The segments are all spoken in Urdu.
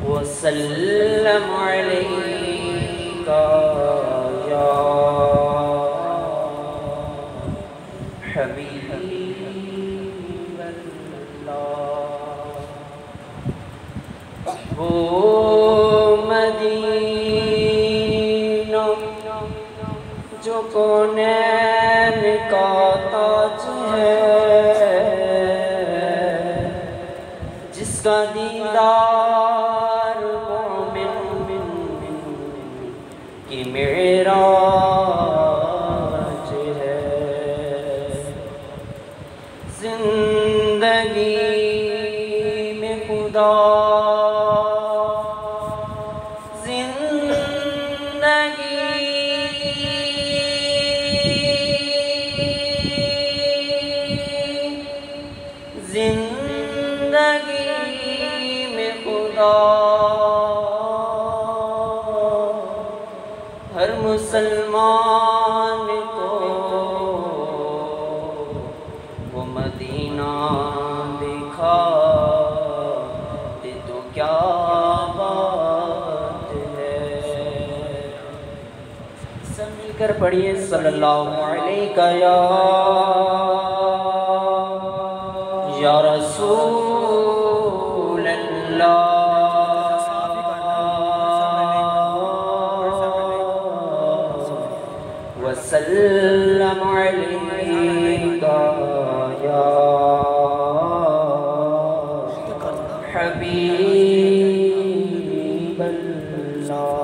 وسلم عليك يا حبيب الله وہ مدینہ جو کونین کا تاج ہے، جس کا دیدار مومن کی معراج ہے۔ زندگی میں خدا زندگی میں خدا ہر مسلمان کو وہ مدینہ دکھا دے تو کیا بات ہے۔ سب مل کر پڑھیے صلی اللہ علیہ یا رسول اللہ وسلم علیک یا حبیب اللہ۔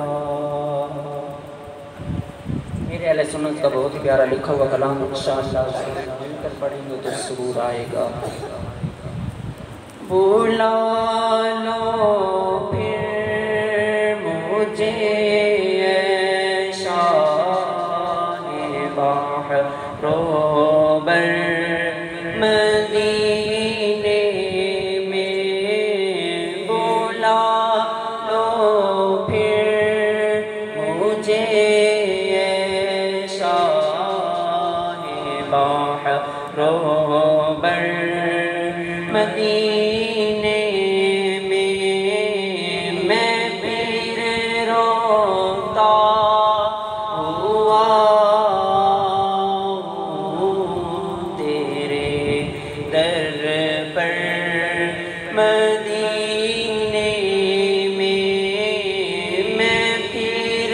میرے اہل سنت کا بہت ہی پیارا لکھا ہوا کلام انشاءاللہ مل کر پڑھیں گے تو سرور آئے گا۔ بلا لو پھر مجھے اے شان بحر بر مدینے میں، بلا لو پھر مجھے اے شان بحر بر مدینے میں، میں پھر روتا ہوا تیرے در پر مدینے میں، میں پھر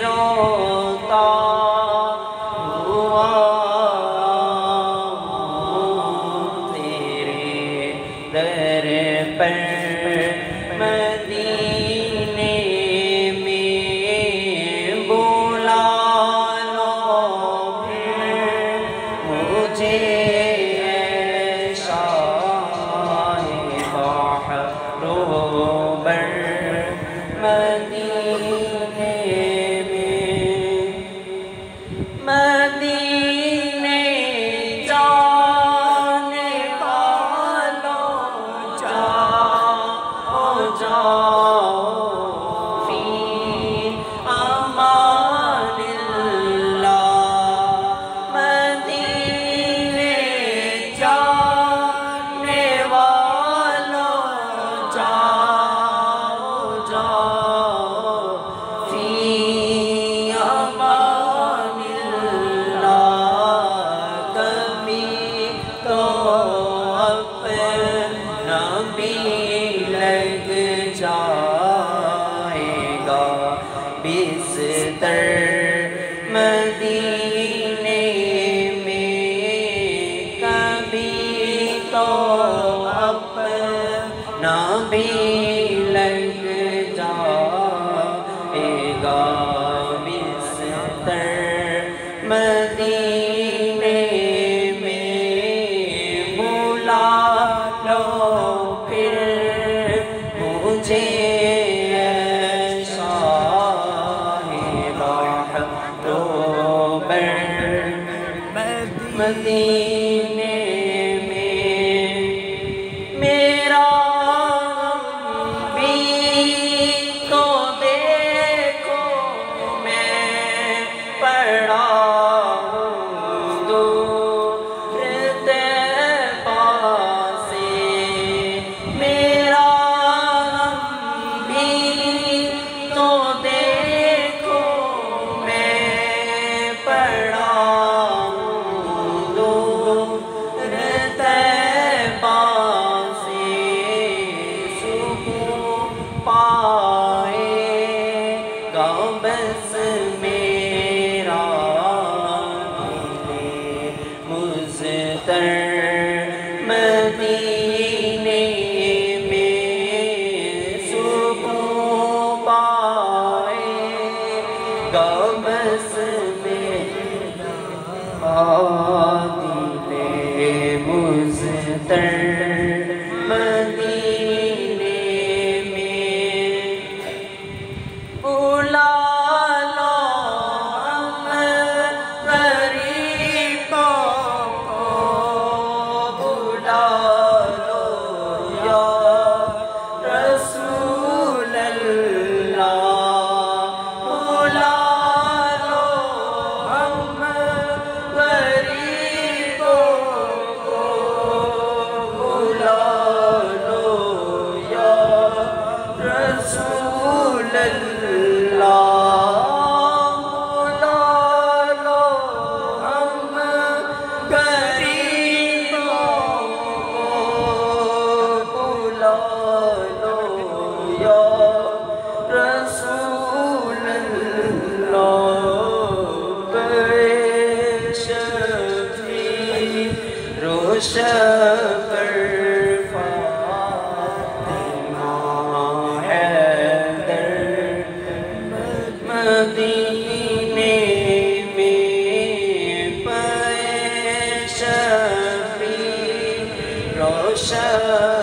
روتا ہوا در پر مدینے میں، بلا لو پھر مجھے اے شان بحر بر مدینے میں، مدینے جانے فی امان اللہ، مدینے جانے والوں جاؤ فی امان اللہ، کبھی تو اپنا بھی لگ جائے گا بستر مدینے میں، کبھی تو اپنا بھی لگ جائے گا بستر مدینے میں، بلا لو پھر مجھے مدینے میں، میرا بھی تو دیکھو میں پڑا ہوں دور تر مدینے میں سکون پائے گا بس میرا دل مضطر مدینے میں بلا شفر فاطمہ حیدر مدینے میں پے شفیع روشن